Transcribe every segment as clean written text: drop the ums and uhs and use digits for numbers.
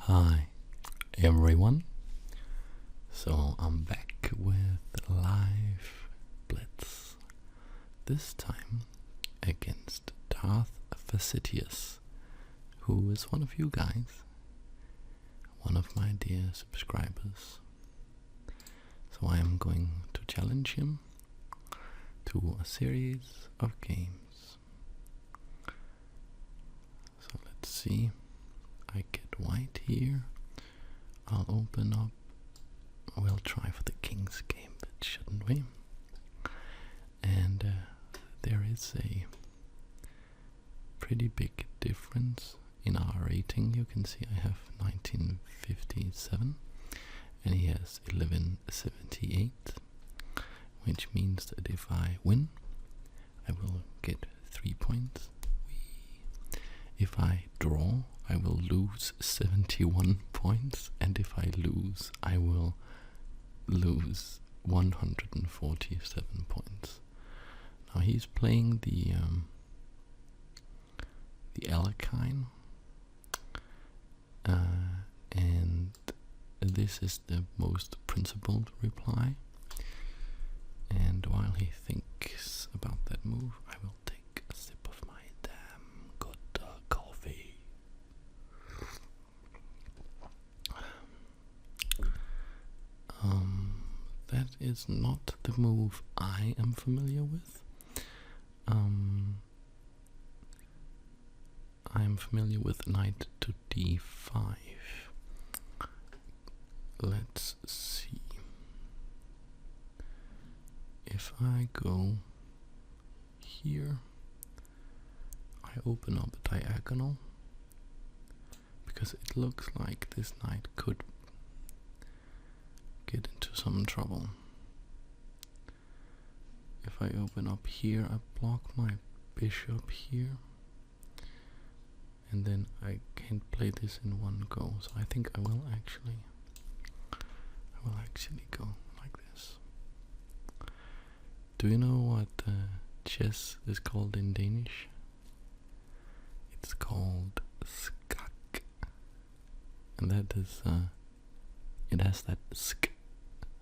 Hi everyone, so I'm back with live Blitz, this time against Darth Facetious, who is one of you guys, one of my dear subscribers. So I am going to challenge him to a series of games. So let's see. I get white here. I'll open up. We'll try for the king's gambit, shouldn't we? And there is a pretty big difference in our rating. You can see I have 1957 and he has 1178, which means that if I win, I will get 3 points. If I draw, I will lose 71 points, and if I lose, I will lose 147 points. Now he's playing the Alakine, and this is the most principled reply. And while he thinks about that move, I will take a sip of my damn good coffee. That is not the move I am familiar with. I am familiar with knight to d5. Let's see. If I go here, I open up a diagonal, because it looks like this knight could get into some trouble. If I open up here, I block my bishop here, and then I can't play this in one go. So I think I will actually go like this. Do you know what chess is called in Danish? It's called skak, and that is it has that sk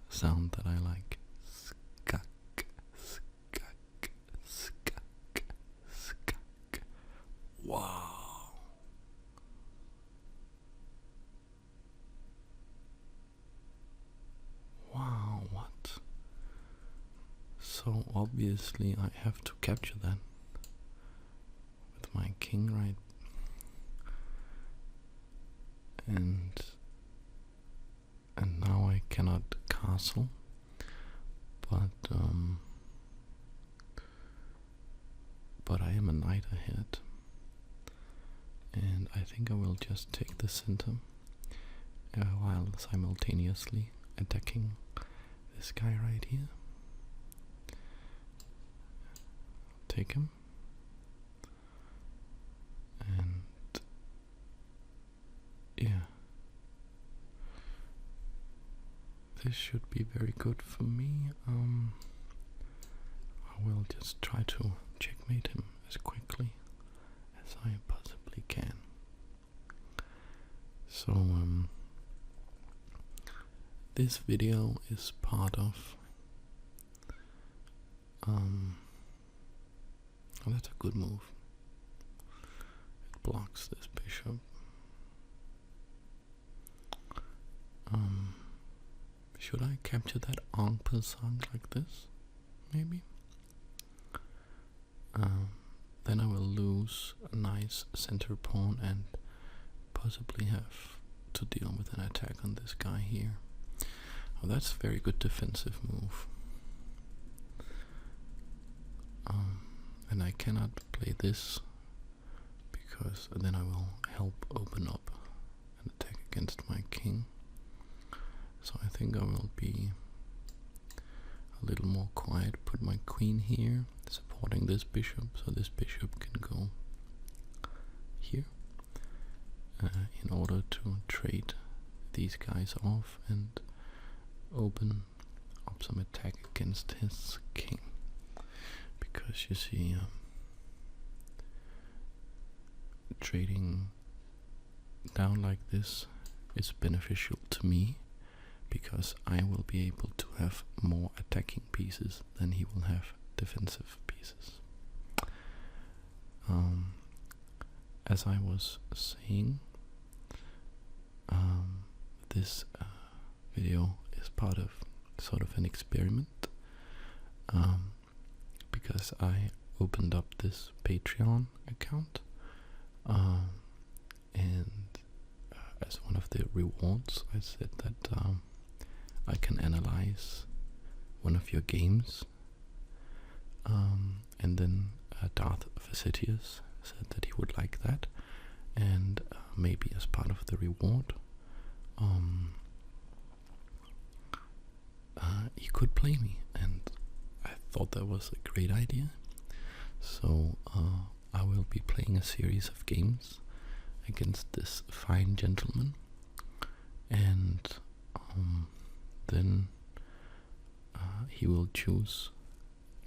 sound that I like. Skak, skak, skak, skak. Wow. Wow, what? So obviously I have to capture that with my king, right? And now I cannot castle, but I am a knight ahead, and I think I will just take the center while simultaneously attacking this guy right here. Take him, and yeah, this should be very good for me. I will just try to checkmate him as quickly as I possibly can. So this video is part of oh, that's a good move. It blocks this bishop. Should I capture that en passant like this? Maybe. Then I will lose a nice center pawn and possibly have to deal with an attack on this guy here. Oh, that's a very good defensive move. And I cannot play this, because then I will help open up an attack against my king. So I think I will be a little more quiet, put my queen here, supporting this bishop, so this bishop can go here, in order to trade these guys off and open up some attack against his king. Because you see, trading down like this is beneficial to me, because I will be able to have more attacking pieces than he will have defensive pieces. As I was saying, this video is part of sort of an experiment, because I opened up this Patreon account, and as one of the rewards I said that I can analyze one of your games, and then Darth Facetious said that he would like that, and maybe as part of the reward he could play me, and I thought that was a great idea. So I will be playing a series of games against this fine gentleman, and then he will choose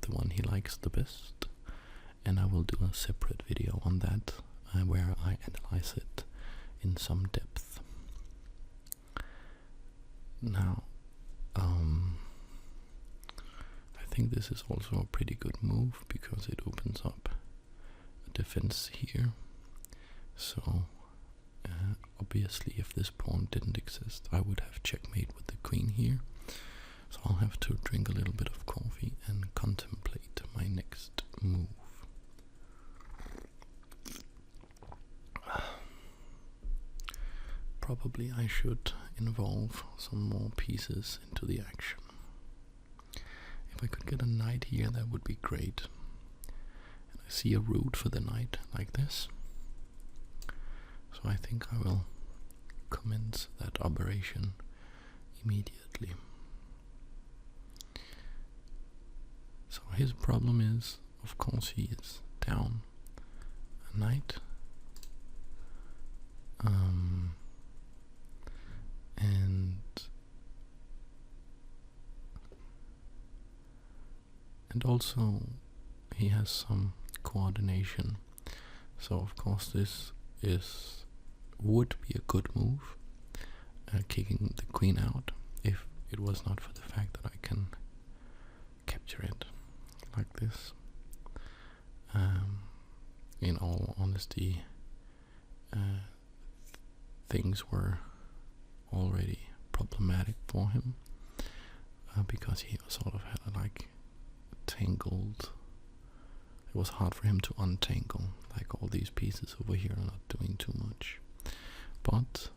the one he likes the best, and I will do a separate video on that where I analyze it in some depth. Now, I think this is also a pretty good move because it opens up a defense here. So obviously if this pawn didn't exist, I would have checkmate with the queen here. So I'll have to drink a little bit of coffee and contemplate my next move. Probably I should involve some more pieces into the action. If I could get a knight here, that would be great. And I see a route for the knight like this. So I think I will commence that operation immediately. So his problem is, of course, he is down a knight. And also he has some coordination. So of course this would be a good move, kicking the queen out, if it was not for the fact that I can capture it like this. In all honesty, things were already problematic for him, because he sort of had like tangled. It was hard for him to untangle, like all these pieces over here are not doing too much. But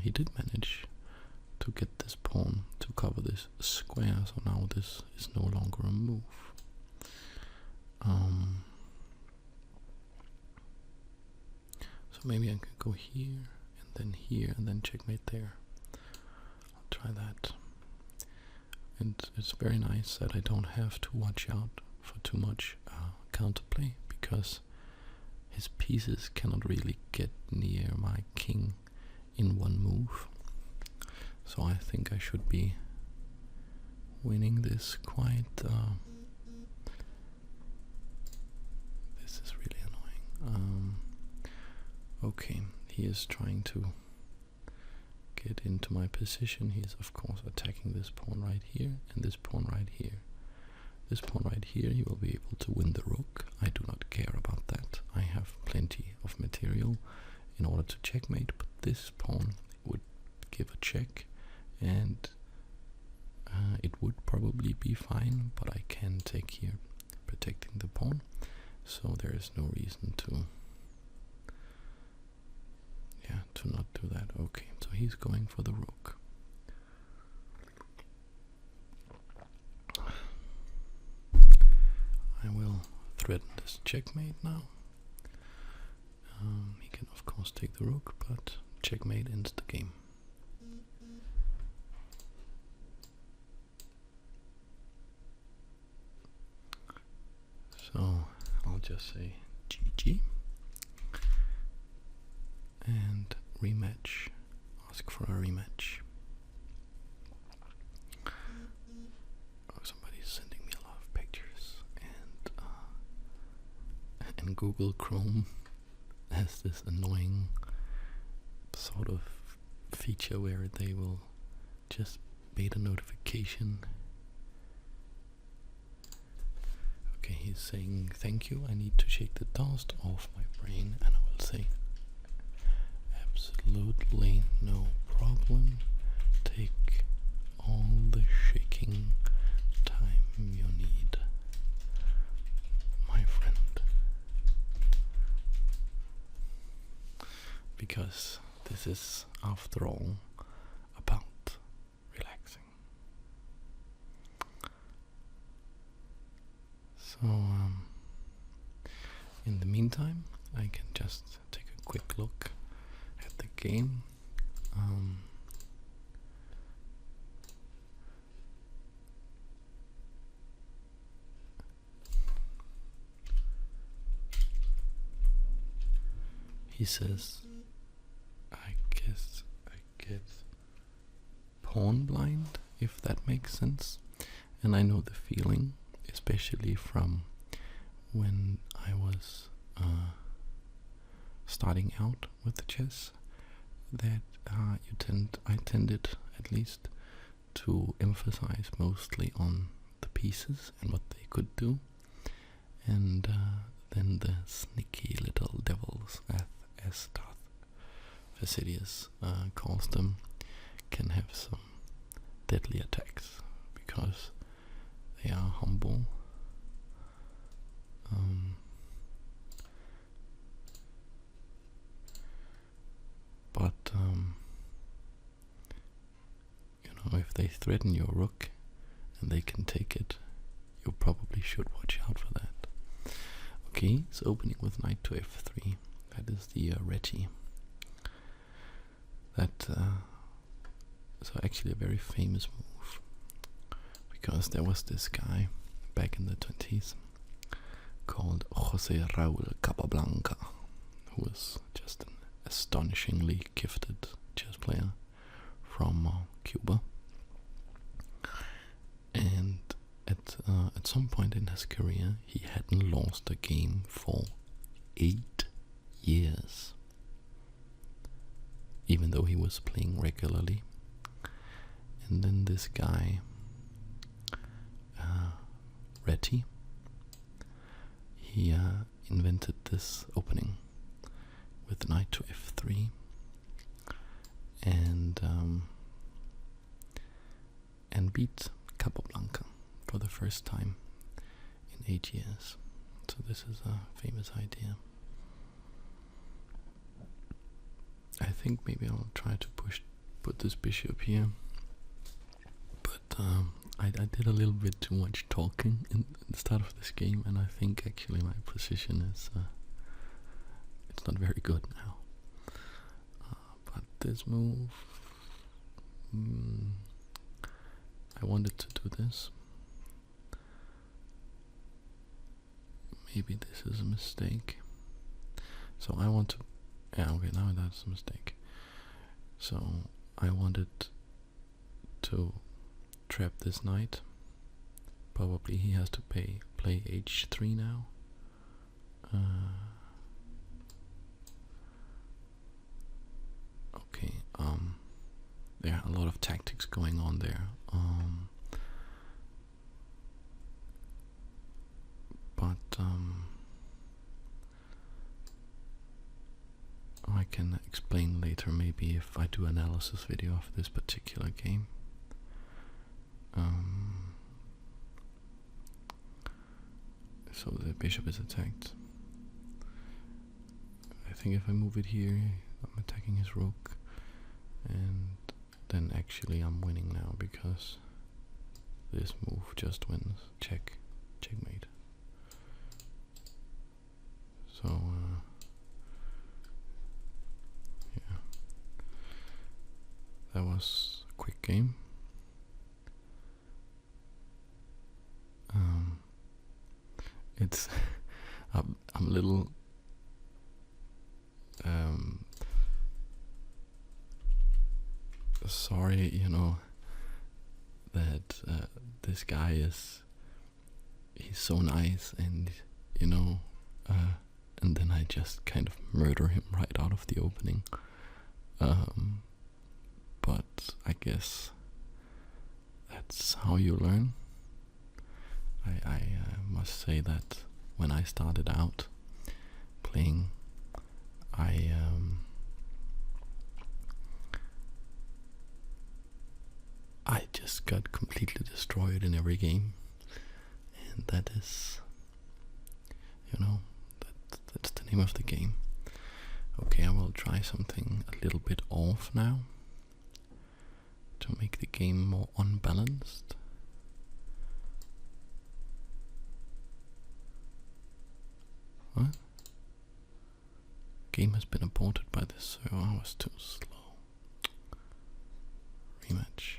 he did manage to get this pawn to cover this square, so now this is no longer a move. So maybe I could go here, and then checkmate there. I'll try that. And it's very nice that I don't have to watch out for too much counterplay, because his pieces cannot really get near my king in one move. So I think I should be winning this quite... this is really annoying. Okay, he is trying to get into my position. He is of course attacking this pawn right here and this pawn right here. This pawn right here, he will be able to win the rook. I do not care about that. I have plenty of material in order to checkmate, but this pawn would give a check, and it would probably be fine, but I can take here, protecting the pawn, so there is no reason to not do that. Okay, so he's going for the rook. I will threaten this checkmate now. He can of course take the rook, but checkmate ends the game. So I'll just say GG and rematch. Ask for a rematch. Oh, somebody's sending me a lot of pictures, and Google Chrome has this annoying sort of feature where they will just bait a notification. Okay, he's saying thank you, I need to shake the dust off my brain, and I will say absolutely no problem. Take all the shaking time you need, my friend. Because this is, after all, about relaxing. So, in the meantime, I can just take a quick look at the game. He says, I guess I get pawn blind, if that makes sense. And I know the feeling, especially from when I was starting out with the chess, that I tended at least to emphasize mostly on the pieces and what they could do, and then the sneaky little devils, as Darth Facetious calls them, can have some deadly attacks because they are humble. But you know, if they threaten your rook and they can take it, you probably should watch out for that. Okay, so opening with knight to f3. That is the Reti. That so actually a very famous move, because there was this guy back in the 20s called Jose Raul Capablanca, who was just an astonishingly gifted chess player from Cuba, and at some point in his career he hadn't lost a game for 8 years, even though he was playing regularly. And then this guy Reti, he invented this opening with knight to f3, and beat Capablanca for the first time in 8 years. So this is a famous idea. I think maybe I'll try to put this bishop here, but I did a little bit too much talking in the start of this game, and I think actually my position is it's not very good now. But this move, I wanted to do this. Maybe this is a mistake. So I want to. Yeah, okay, now that's a mistake. So I wanted to trap this knight. Probably he has to play h3 now. Okay, there are a lot of tactics going on there. I can explain later, maybe, if I do analysis video of this particular game. So the bishop is attacked. I think if I move it here, I'm attacking his rook, and then actually I'm winning now, because this move just wins. Checkmate. So yeah, that was a quick game. It's I'm a little sorry, you know, that this guy he's so nice, and you know, and then I just kind of murder him right out of the opening. guess that's how you learn. I must say that when I started out playing, I just got completely destroyed in every game, and that is, you know, that's the name of the game. Okay, I will try something a little bit off now to make the game more unbalanced. What? Game has been aborted by the server. I was too slow. Rematch.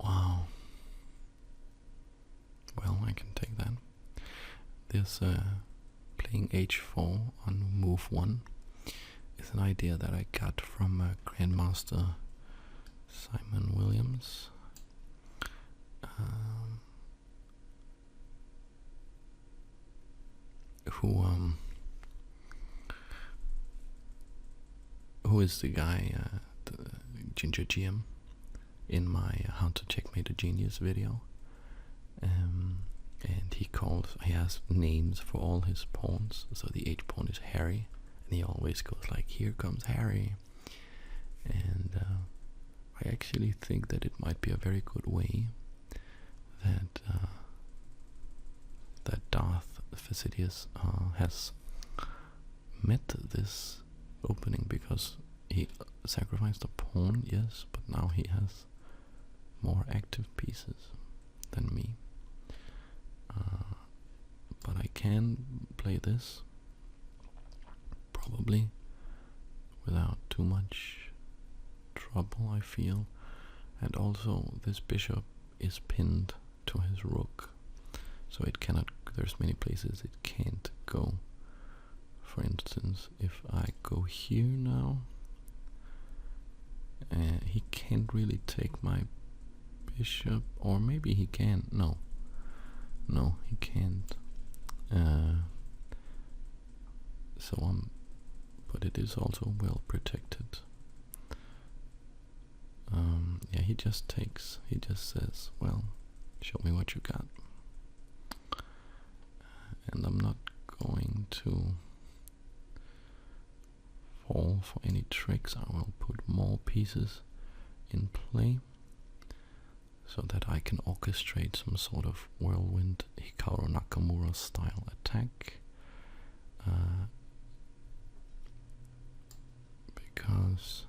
Wow. Well, I can take that. This playing h4 on move 1 is an idea that I got from Grandmaster Simon Williams. Who is the guy, the Ginger GM, in my How to Checkmate a Genius video. And he has names for all his pawns. So the H pawn is Harry, and he always goes like, "Here comes Harry." And I actually think that it might be a very good way that Darth Facetious has met this opening, because he sacrificed a pawn, yes, but now he has more active pieces than me. But I can play this probably without too much trouble, I feel. And also this bishop is pinned to his rook, so it cannot, there's many places it can't go. For instance, if I go here now, he can't really take my bishop, or maybe he can. No, he can't. But it is also well protected. Yeah, he just takes. He just says, "Well, show me what you got." And I'm not going to fall for any tricks. I will put more pieces in play so that I can orchestrate some sort of whirlwind Hikaru Nakamura style attack. Because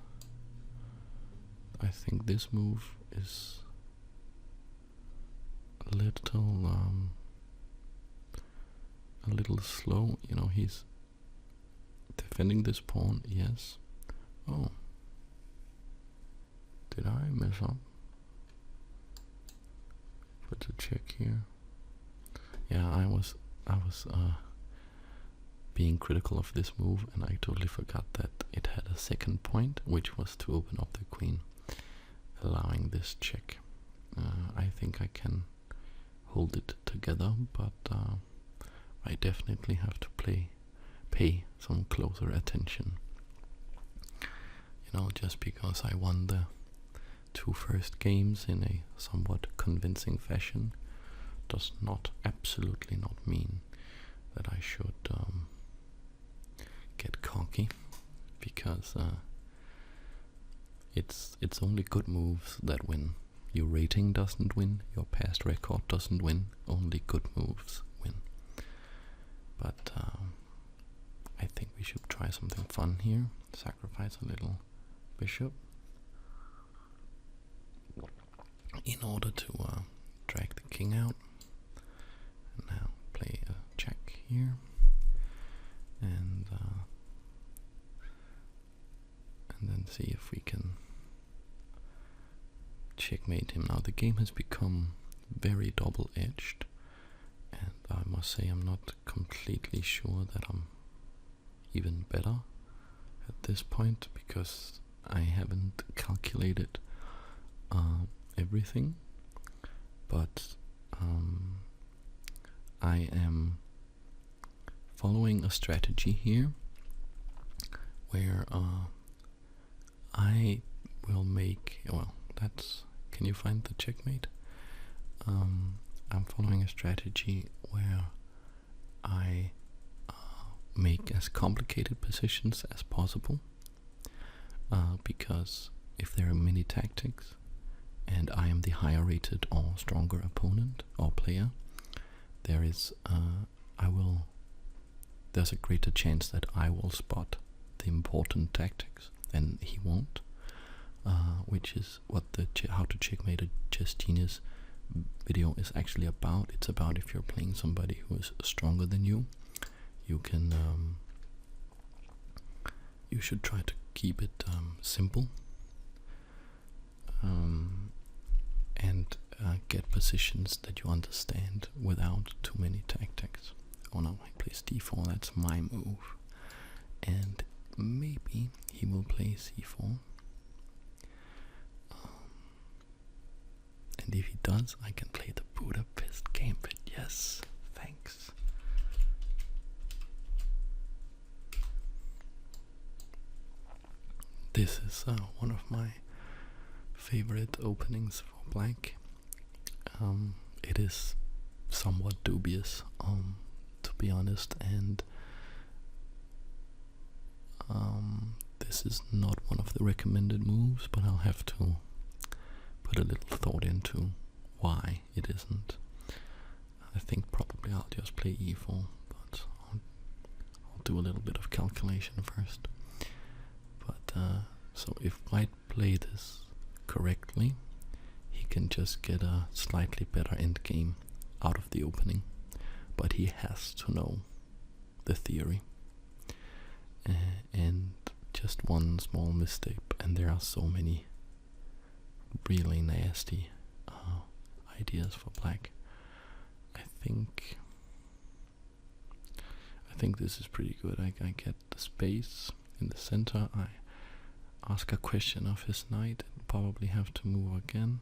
I think this move is a little slow. You know, he's defending this pawn, yes. Oh, did I mess up? Put a check here. Yeah, I was being critical of this move, and I totally forgot that it had a second point, which was to open up the queen, allowing this check. I think I can hold it together, but I definitely have to pay some closer attention. You know, just because I won the 2 first games in a somewhat convincing fashion does absolutely not mean that I should get cocky, because it's only good moves that win. Your rating doesn't win, your past record doesn't win, only good moves win. But I think we should try something fun here. Sacrifice a little bishop in order to drag the king out. And now play a check here, and then see if we can checkmate him. Now the game has become very double-edged, and I must say I'm not completely sure that I'm even better at this point because I haven't calculated everything, but I am following a strategy here where I will make, well, that's, can you find the checkmate? I'm following a strategy where I make as complicated positions as possible, because if there are many tactics and I am the higher rated or stronger opponent or player, there is there's a greater chance that I will spot the important tactics and he won't, which is what the How to Checkmate a Chess Genius video is actually about. It's about if you're playing somebody who is stronger than you, you can you should try to keep it simple, and get positions that you understand without too many tactics. Oh no, he plays d4, that's my move, and maybe he will play c4. And if he does, I can play the Budapest gambit. Yes, thanks. This is one of my favorite openings for black. It is somewhat dubious, to be honest, and this is not one of the recommended moves, but I'll have to put a little thought into why it isn't. I think probably I'll just play e4, but I'll do a little bit of calculation first. But so if white play this correctly, he can just get a slightly better endgame out of the opening, but he has to know the theory. And just one small mistake, and there are so many really nasty ideas for black. I think this is pretty good. I get the space in the center. I ask a question of his knight and probably have to move again,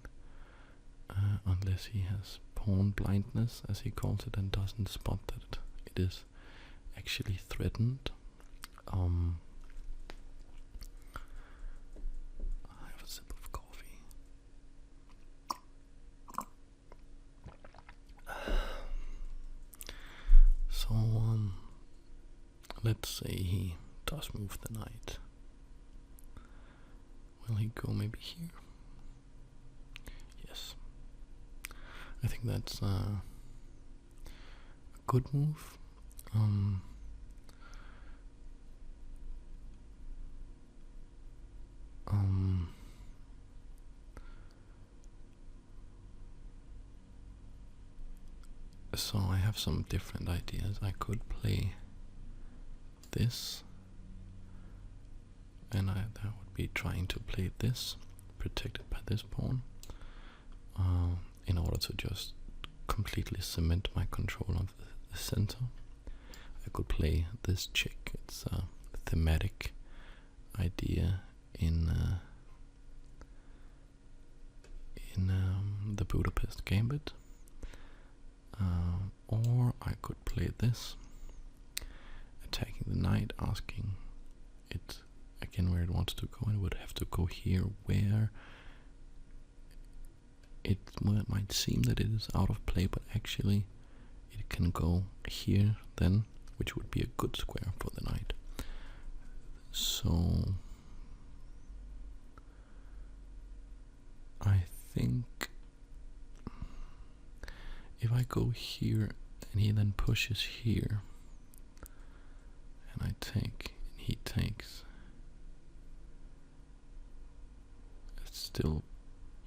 unless he has pawn blindness, as he calls it, and doesn't spot that it is actually threatened. I have a sip of coffee. So let's say he does move the knight. Will he go maybe here? Yes. I think that's a good move. So I have some different ideas. I could play this, and that would be trying to play this, protected by this pawn, in order to just completely cement my control of the center. I could play this check. It's a thematic idea in the Budapest gambit. Or I could play this, attacking the knight, asking it again where it wants to go, and it would have to go here where it might seem that it is out of play, but actually it can go here then, which would be a good square for the knight. So I think if I go here and he then pushes here and I take and he takes, it's still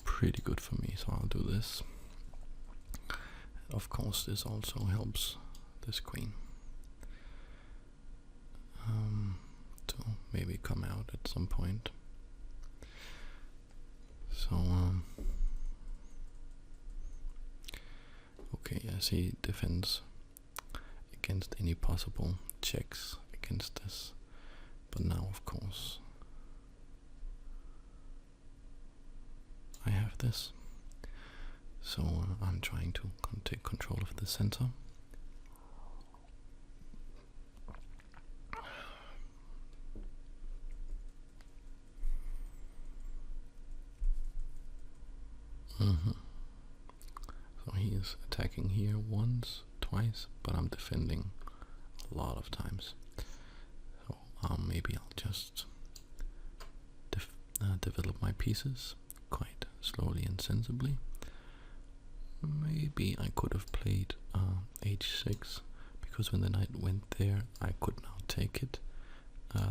pretty good for me, so I'll do this. And of course this also helps this queen to maybe come out at some point. So okay, as he defends against any possible checks against this, but now of course So I'm trying to take control of the center. So he is attacking here once, twice, but I'm defending a lot of times. So maybe I'll just develop my pieces quite slowly and sensibly. Maybe I could have played h6, because when the knight went there I could now take it,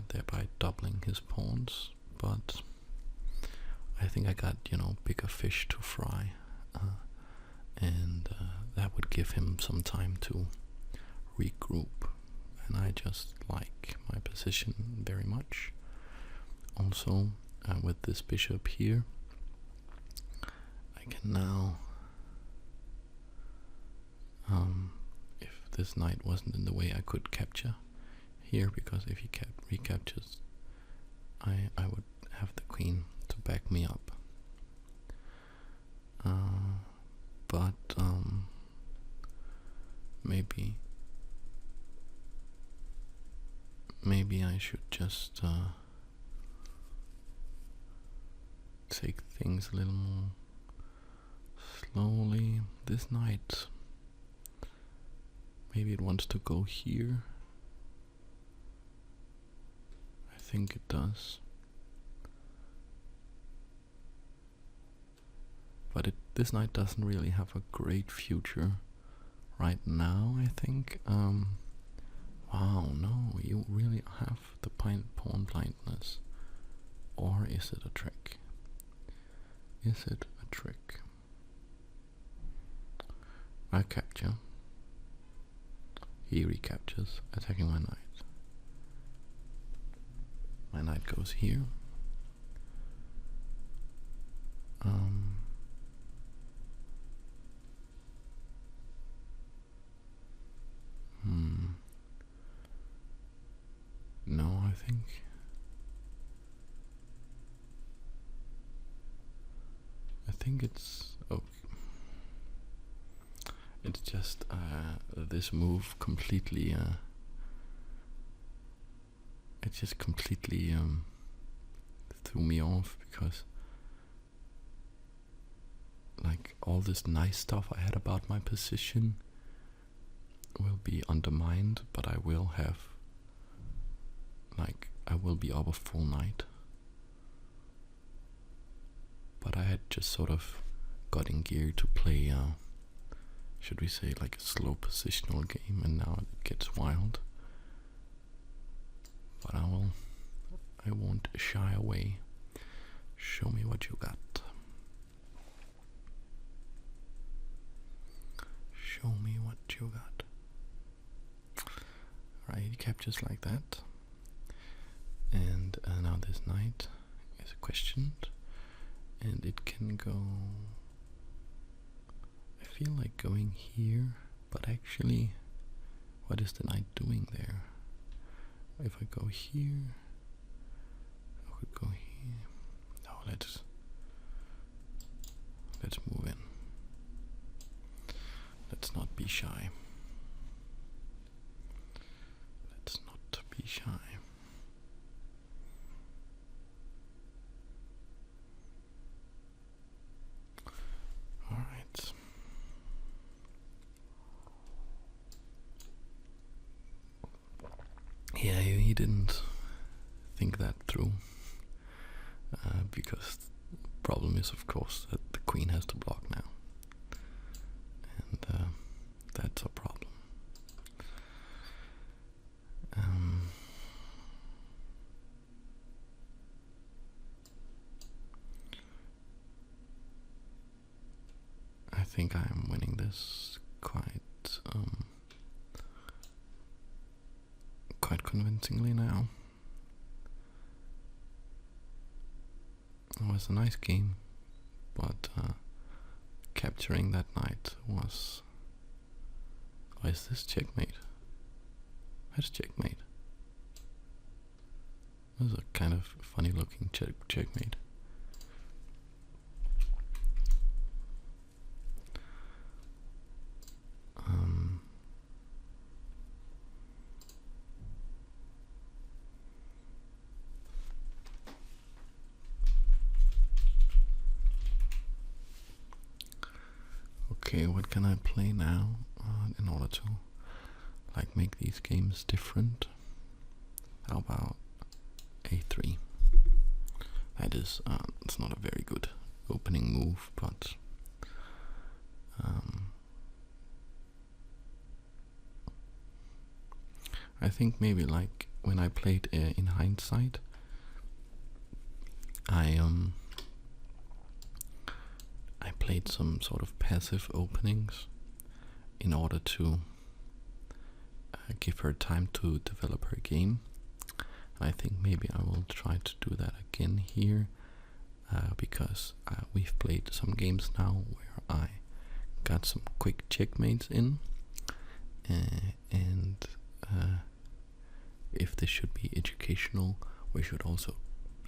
thereby doubling his pawns, but I think I got, you know, bigger fish to fry, and that would give him some time to regroup, and I just like my position very much. Also, with this bishop here, I can now, if this knight wasn't in the way, I could capture here, because if he recaptures, I would have the queen to back me up. But maybe I should just take things a little more slowly. This knight, maybe it wants to go here. I think it does. But this knight doesn't really have a great future right now, I think. Wow, no, you really have the pawn blindness. Or is it a trick? Is it a trick? I capture. He recaptures, attacking my knight. My knight goes here. No, I think it's okay. It's just this move completely. It just completely threw me off, because like all this nice stuff I had about my position will be undermined, but I will have, like, I will be up a full knight. But I had just sort of got in gear to play, should we say, like a slow positional game, and now it gets wild. But I won't shy away. Show me what you got. Show me what you got. Right, he captures like that. And now this knight is questioned. And it can go... I feel like going here, but actually, what is the knight doing there? If I go here, I could go here. No, let's move in. Let's not be shy. Let's not be shy. All right. Yeah, he didn't think that through, because the problem is, of course, that the queen has to block now, and that's a problem. I think I'm winning this quite convincingly now. It was a nice game, but capturing that knight was... Oh, is this checkmate? That's checkmate. This is a kind of funny looking checkmate. Okay, what can I play now in order to like make these games different? How about a3? That is, it's not a very good opening move, but I think maybe like when I played in hindsight, I played some sort of passive openings in order to give her time to develop her game. And I think maybe I will try to do that again here, because we've played some games now where I got some quick checkmates in, and if this should be educational, we should also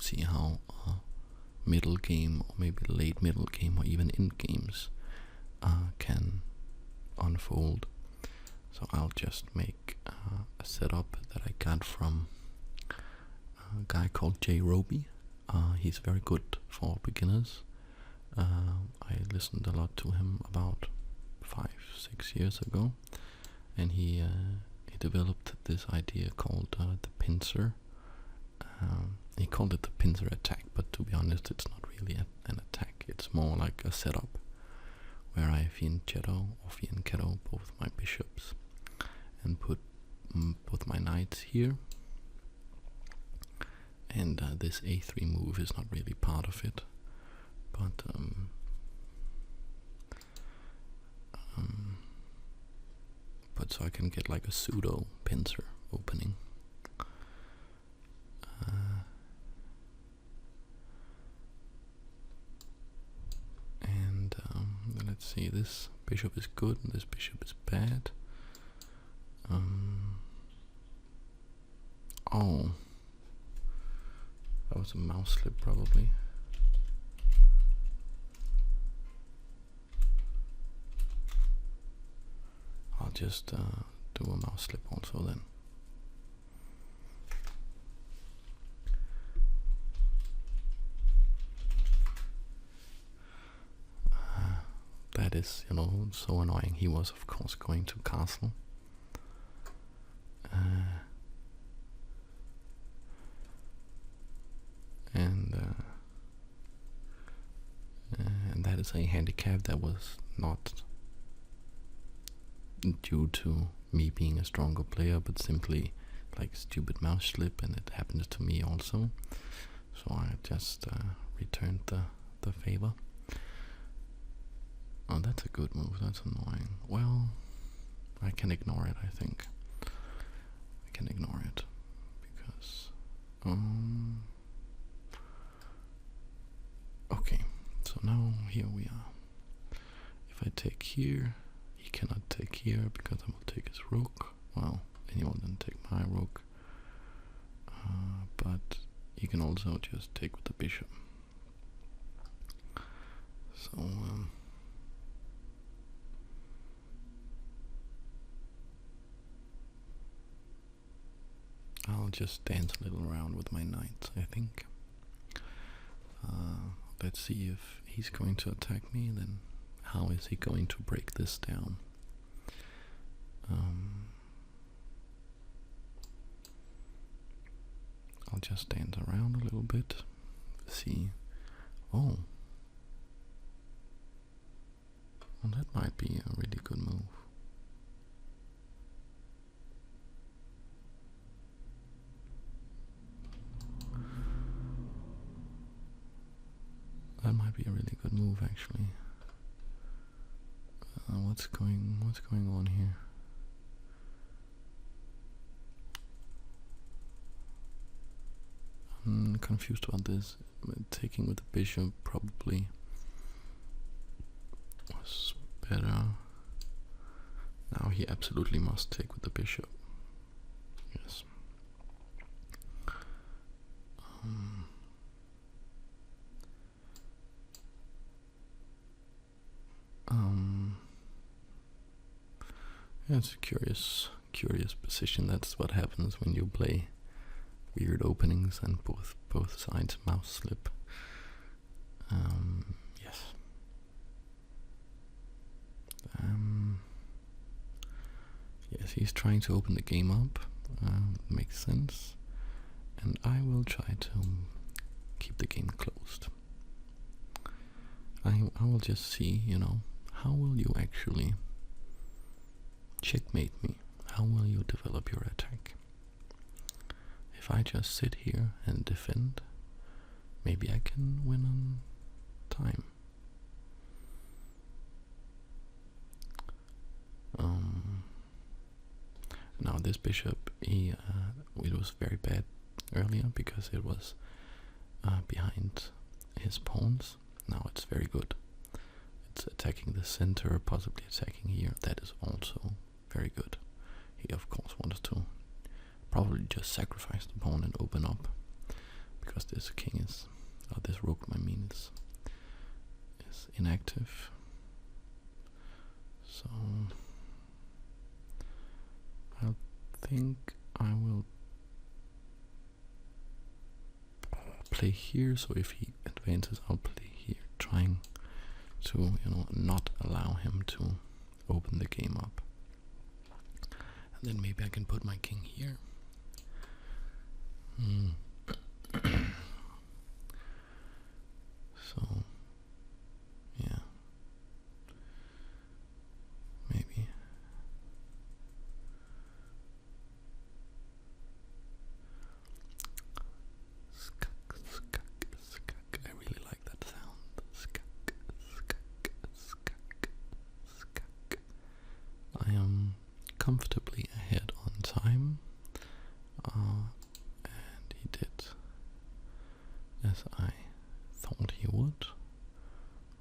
see how middle game, or maybe late middle game, or even end games can unfold. So I'll just make a setup that I got from a guy called J. Roby. He's very good for beginners. I listened a lot to him about 5-6 years ago, and he developed this idea called the pincer. He called it the pincer attack, but to be honest, it's not really an attack. It's more like a setup where I fianchetto or fianchetto both my bishops and put both my knights here. And this a3 move is not really part of it, but so I can get like a pseudo pincer opening. And let's see, this bishop is good and this bishop is bad. Oh, that was a mouse slip probably. I'll just do a mouse slip also then. That is, you know, so annoying. He was of course going to castle. And that is a handicap that was not due to me being a stronger player, but simply like stupid mouse slip, and it happened to me also. So I just returned the favor. Oh, that's a good move. That's annoying. Well, I can ignore it, I think. I can ignore it because okay, so now here we are. If I take here, he cannot take here because I will take his rook. Well, and he will then take my rook. But he can also just take with the bishop. So I'll just dance a little around with my knights, I think. Let's see if he's going to attack me, then how is he going to break this down? I'll just dance around a little bit, see. Oh, well, that might be a really good move. That might be a really good move, actually. What's going on here? I'm confused about this. Taking with the bishop probably was better. Now he absolutely must take with the bishop. Yes. Yeah, it's a curious position. That's what happens when you play weird openings and both sides mouse slip. Yes. Yes, he's trying to open the game up. Makes sense. And I will try to keep the game closed. I will just see, you know, how will you actually checkmate me? How will you develop your attack? If I just sit here and defend, maybe I can win on time. Now this bishop, it was very bad earlier because it was behind his pawns. Now it's very good. It's attacking the center, possibly attacking here. That is also very good. He of course wants to probably just sacrifice the pawn and open up, because this king is, or this rook I mean, is inactive. So I think I will play here, so if he advances I'll play here, trying to, you know, not allow him to open the game up. And then maybe I can put my king here. So yeah, maybe. I really like that sound. I am comfortably ahead on time, and he did as I thought he would.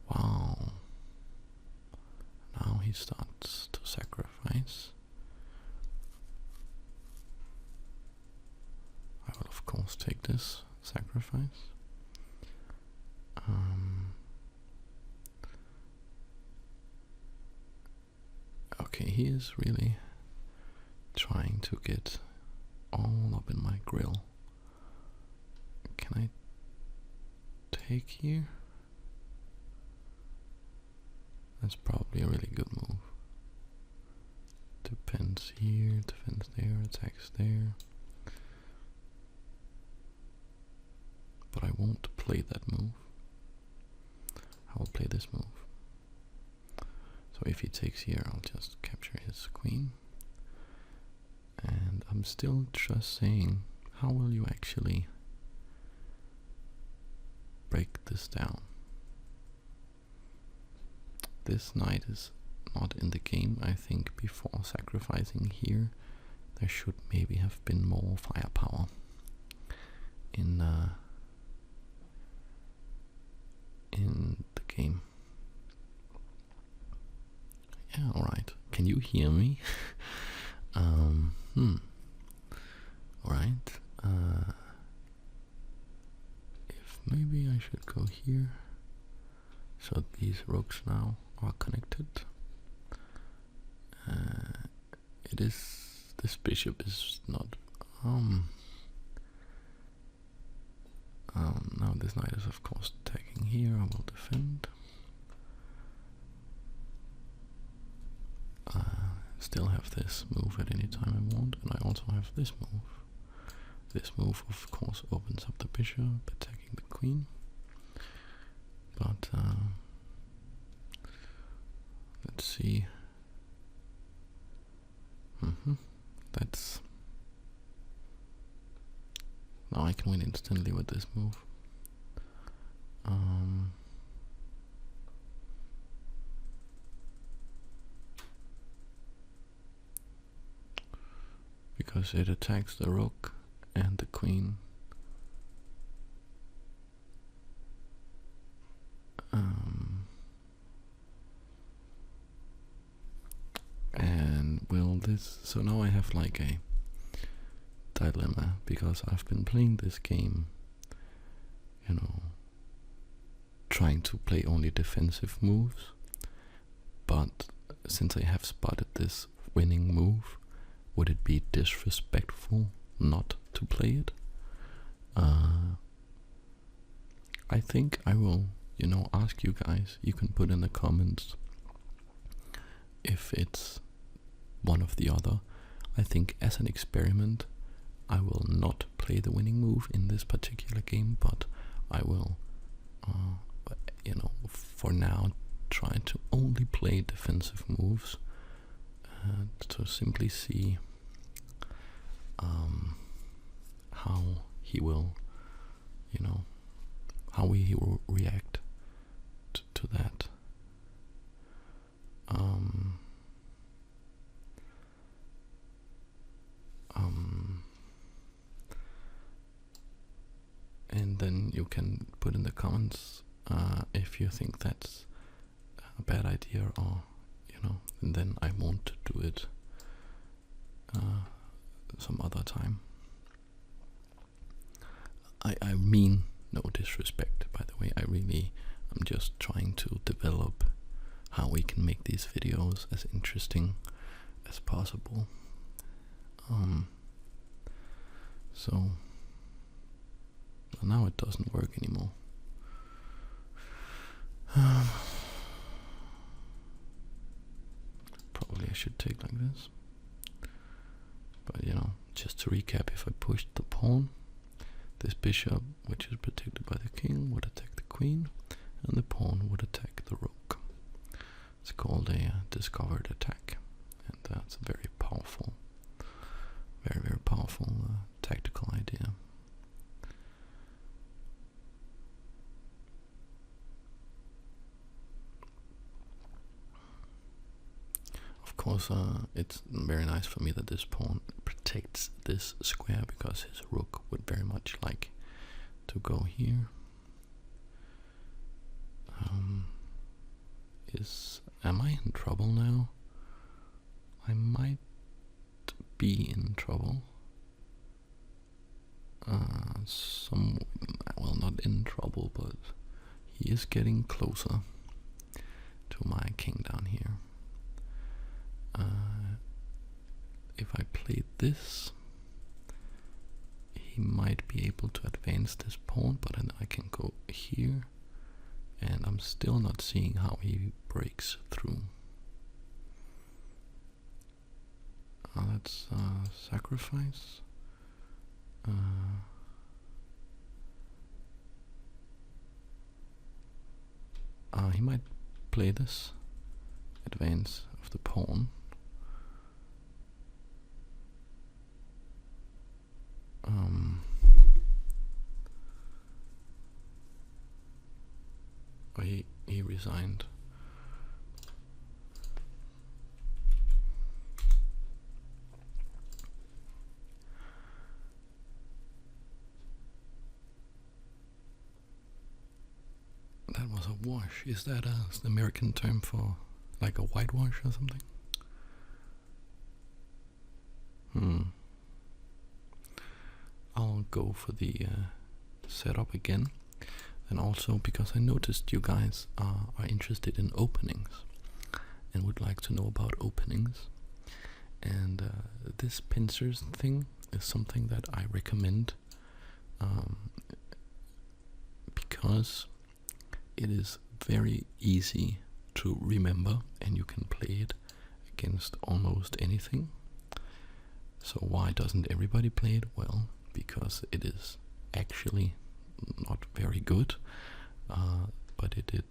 Wow. Now he starts to sacrifice. I will of course take this sacrifice. Okay, he is really trying to get all up in my grill. Can I take here? That's probably a really good move. Defends here, defends there, attacks there. But I won't play that move. I will play this move. So if he takes here, I'll just capture his queen. And I'm still just saying, how will you actually break this down? This knight is not in the game. I think before sacrificing here, there should maybe have been more firepower in the game. Yeah, alright. Can you hear me? Alright. If maybe I should go here, so these rooks now are connected. This bishop is not, now this knight is of course attacking here. I will defend. Still have this move at any time I want, and I also have this move. This move of course opens up the bishop, attacking the queen. But let's see. That's, now I can win instantly with this move. Because it attacks the rook and the queen. And will this, so now I have like a dilemma, because I've been playing this game, you know, trying to play only defensive moves, but since I have spotted this winning move, would it be disrespectful not to play it? I think I will, you know, ask you guys. You can put in the comments if it's one of the other. I think as an experiment, I will not play the winning move in this particular game, but I will, for now, try to only play defensive moves to simply see how he will, how he will react to that. And then you can put in the comments if you think that's a bad idea, or and then I won't do it some other time. I mean no disrespect, by the way. I'm just trying to develop how we can make these videos as interesting as possible. So now it doesn't work anymore. Probably I should take like this. But just to recap, if I pushed the pawn, this bishop, which is protected by the king, would attack the queen, and the pawn would attack the rook. It's called a discovered attack, and that's a very powerful, very, very powerful tactical idea. Of course, it's very nice for me that this pawn protects this square, because his rook would very much like to go here. Am I in trouble now? I might be in trouble. Well, not in trouble, but he is getting closer to my king down here. If I play this, he might be able to advance this pawn, but then I can go here, and I'm still not seeing how he breaks through. Let's sacrifice. He might play this advance of the pawn. He resigned. That was a wash. Is that an American term for like a whitewash or something? I'll go for the setup again. And also because I noticed you guys are interested in openings and would like to know about openings. And this pincers thing is something that I recommend because it is very easy to remember, and you can play it against almost anything. So why doesn't everybody play it? Well, because it is actually not very good, but it did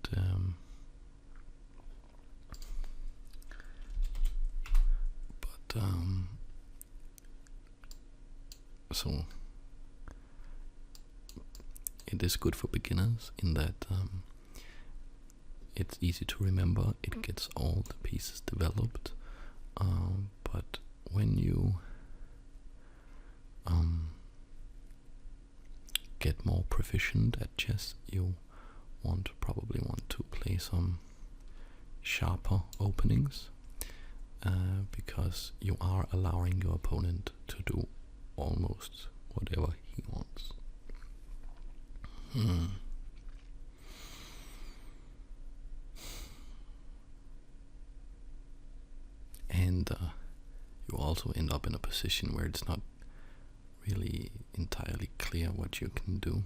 so it is good for beginners in that it's easy to remember, it gets all the pieces developed, but when you get more proficient at chess, you probably want to play some sharper openings, because you are allowing your opponent to do almost whatever he wants. And you also end up in a position where it's not really entirely clear what you can do.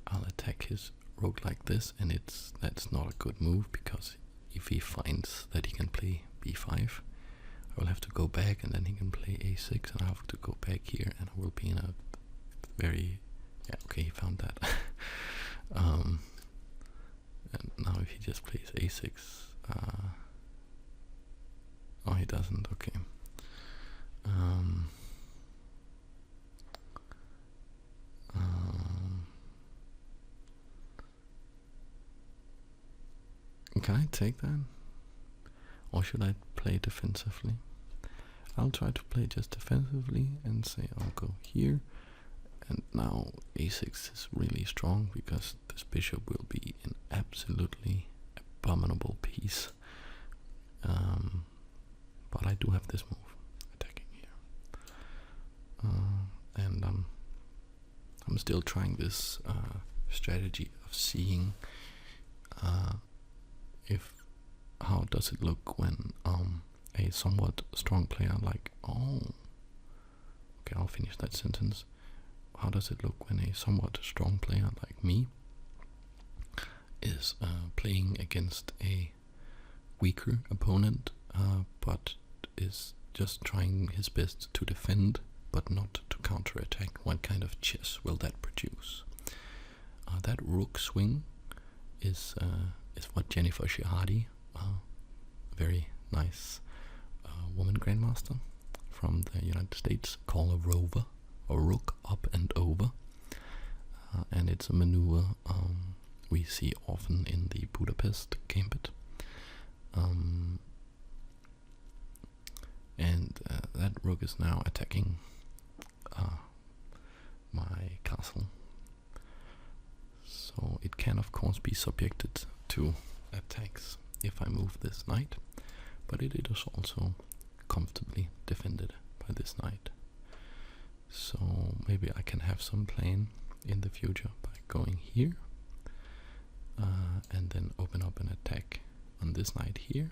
I'll attack his rook like this, and that's not a good move, because if he finds that he can play b5, I will have to go back, and then he can play a6, and I have to go back here, and I will be in a very... Yeah, okay, he found that. And now if he just plays a6... oh, he doesn't, okay. Can I take that? Or should I play defensively? I'll try to play just defensively and say I'll go here. And now a6 is really strong because this bishop will be an absolutely abominable piece. But I do have this move, attacking here. And I'm still trying this strategy of seeing how does it look when a somewhat strong player like... Oh, okay, I'll finish that sentence. How does it look when a somewhat strong player like me is playing against a weaker opponent, but is just trying his best to defend but not to counterattack? What kind of chess will that produce? That rook swing is what Jennifer Shihadi, very nice woman grandmaster from the United States, call a rover, a rook up and over, and it's a maneuver we see often in the Budapest gambit, and that rook is now attacking my castle, so it can of course be subjected to attacks if I move this knight, but it is also comfortably defended by this knight. So maybe I can have some plan in the future by going here and then open up an attack on this knight here,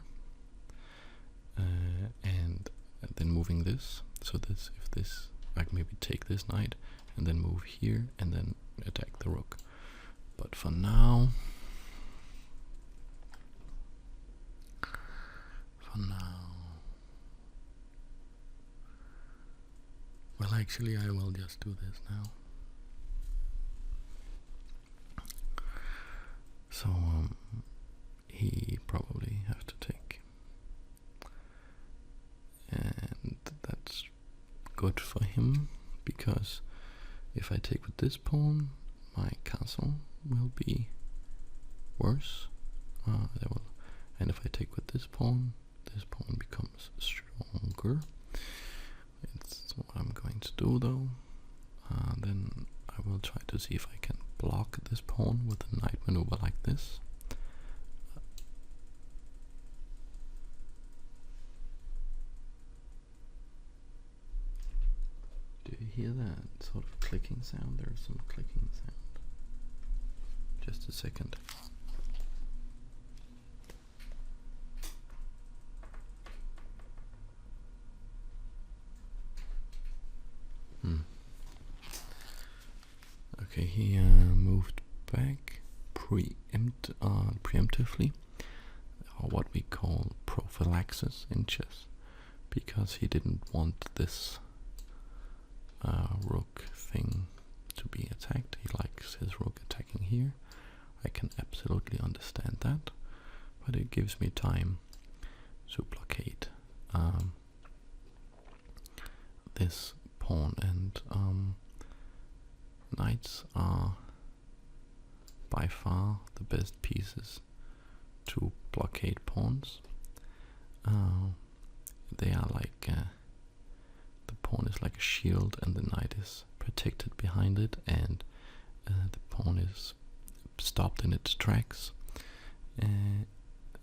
and then moving this. So this, if this, I can maybe take this knight and then move here and then attack the rook. But for now, well, actually I will just do this now. So he probably have to take, and that's good for him, because if I take with this pawn, my castle will be worse. And if I take with this pawn becomes stronger. It's what I'm going to do though. Then I will try to see if I can block this pawn with a knight maneuver like this. Do you hear that sort of clicking sound? There's some clicking sound. Just a second. Okay, he moved back preemptively, or what we call prophylaxis in chess, because he didn't want this rook thing to be attacked. He likes his rook attacking here. I can absolutely understand that, but it gives me time to blockade this pawn, and knights are by far the best pieces to blockade pawns. They are like the pawn is like a shield, and the knight is protected behind it, and the pawn is stopped in its tracks.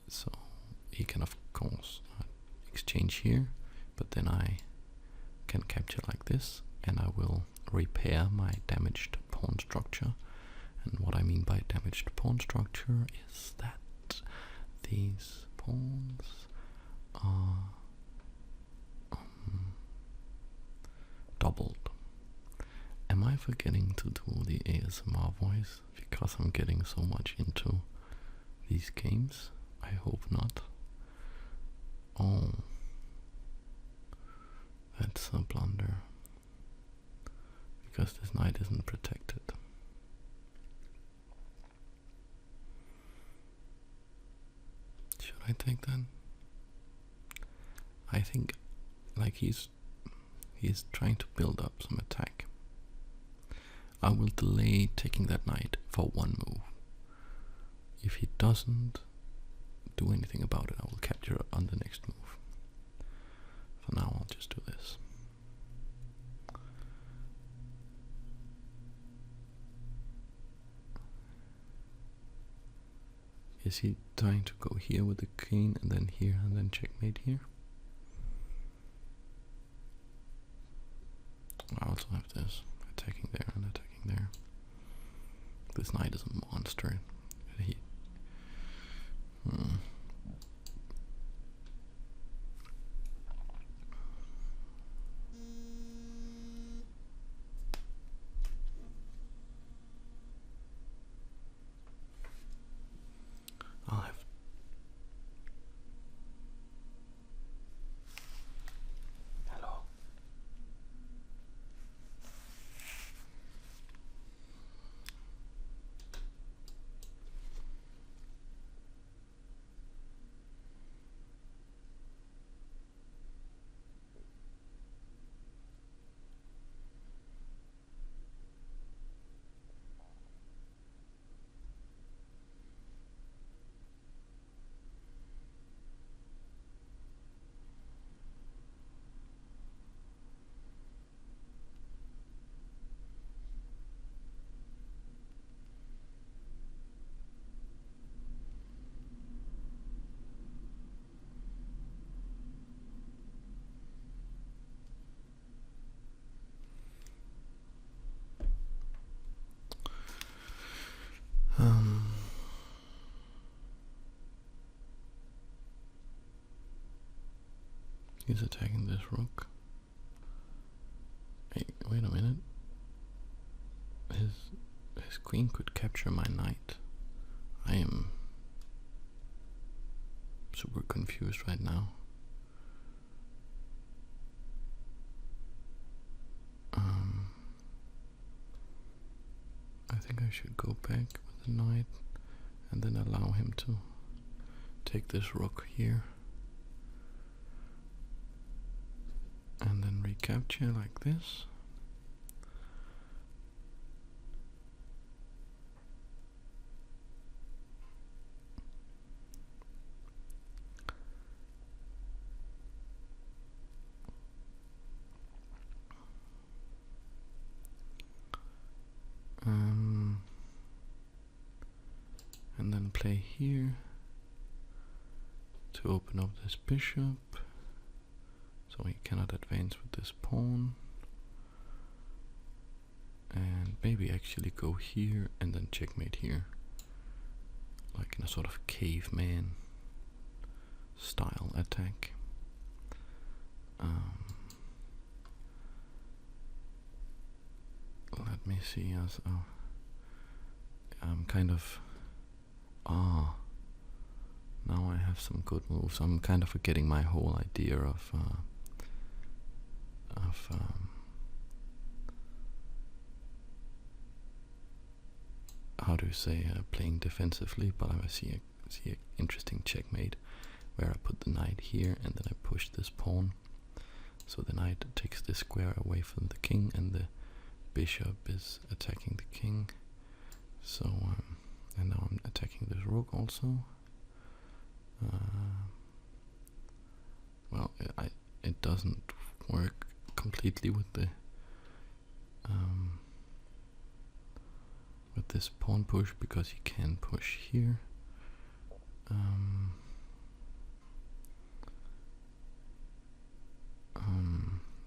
So he can of course exchange here, but then I can capture like this, and I will repair my damaged pawn structure. And what I mean by damaged pawn structure is that these pawns are doubled. Am I forgetting to do the ASMR voice because I'm getting so much into these games? I hope not. Oh, that's a blunder. Because this knight isn't protected. Should I take that? I think like he's trying to build up some attack. I will delay taking that knight for one move. If he doesn't do anything about it, I will capture on the next move. For now I'll just do this. Is he trying to go here with the queen and then here and then checkmate here? I also have this, attacking there and attacking there. This knight is a monster. I'll have hello. He's attacking this rook. Hey, wait a minute. His queen could capture my knight. I am super confused right now. I think I should go back with the knight and then allow him to take this rook here. And then recapture like this. And then play here to open up this bishop. So he cannot advance with this pawn. And maybe actually go here and then checkmate here. Like in a sort of caveman style attack. Let me see. I'm kind of... now I have some good moves. I'm kind of forgetting my whole idea of how do you say, playing defensively, but I see an interesting checkmate where I put the knight here and then I push this pawn. So the knight takes this square away from the king and the bishop is attacking the king. So, and now I'm attacking this rook also. Well, it doesn't work completely with the with this pawn push because he can push here.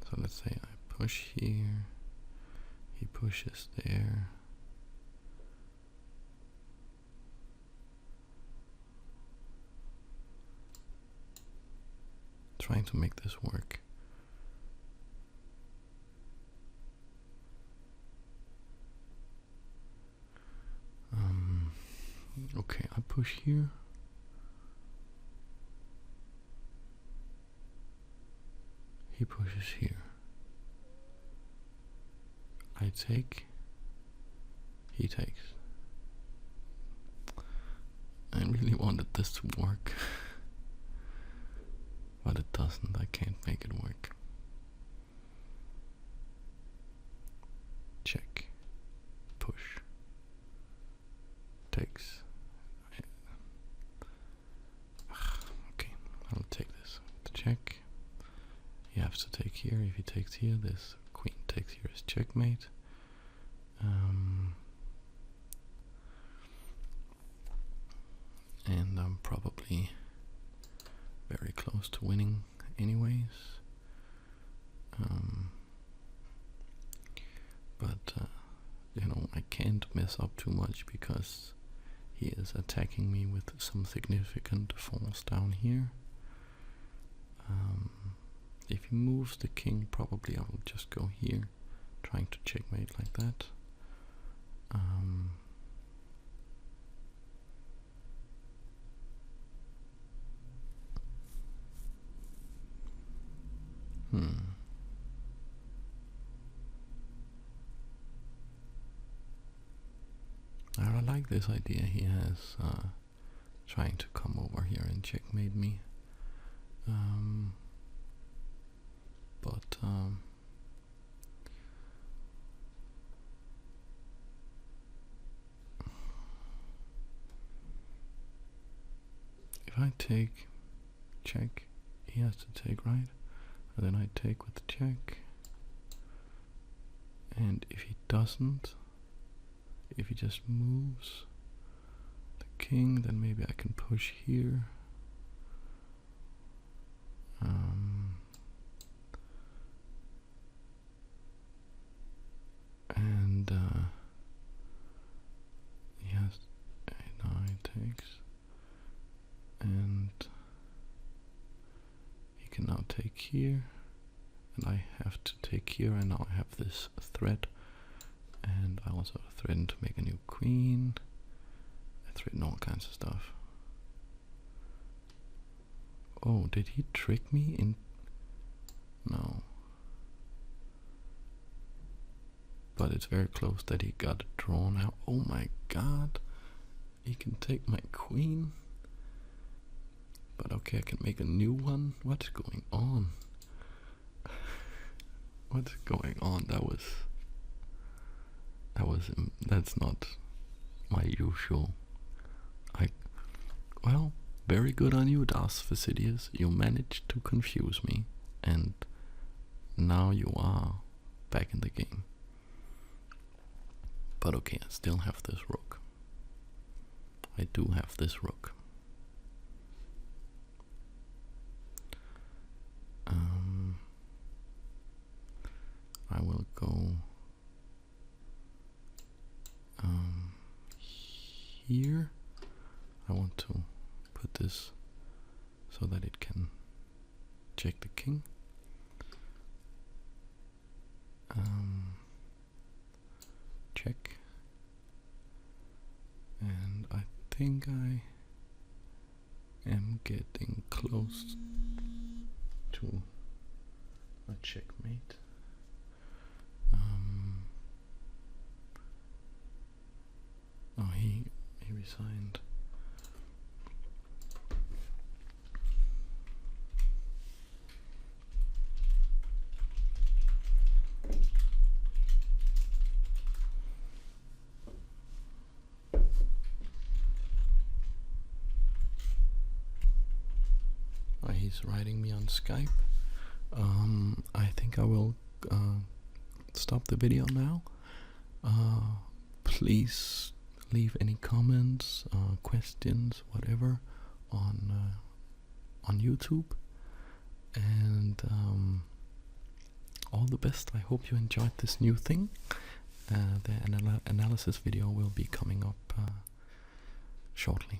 So let's say I push here, he pushes there. Trying to make this work. Okay, I push here. pushes here. I take, he takes. I really wanted this to work, but it doesn't. I can't make it work. Check, push, takes. Okay, I'll take this. To check, he has to take here. If he takes here, this queen takes here is checkmate. And I'm probably very close to winning anyways. But you know, I can't mess up too much because he is attacking me with some significant force down here. If he moves the king, probably I will just go here, trying to checkmate like that. I like this idea he has, trying to come over here and checkmate me. But if I take check, he has to take, right? And then I take with the check. And if he doesn't, if he just moves the king, then maybe I can push here. And he has, now he takes, and he can now take here, and I have to take here, and now I have this threat, and I also threaten to make a new queen. I threaten all kinds of stuff. Oh, did he trick me in? No. But it's very close that he got it drawn out. Oh my god. He can take my queen. But okay, I can make a new one. What's going on? What's going on? That's not my usual. Well, very good on you, Darth Facetious. You managed to confuse me, and now you are back in the game. But okay, I still have this rook. I do have this rook. I will go here. I want to put this so that it can check the king. Check. And I think I am getting close to a checkmate. Oh, he resigned. He's writing me on Skype. I think I will stop the video now. Please leave any comments, questions, whatever on YouTube, and all the best. I hope you enjoyed this new thing. The analysis video will be coming up shortly.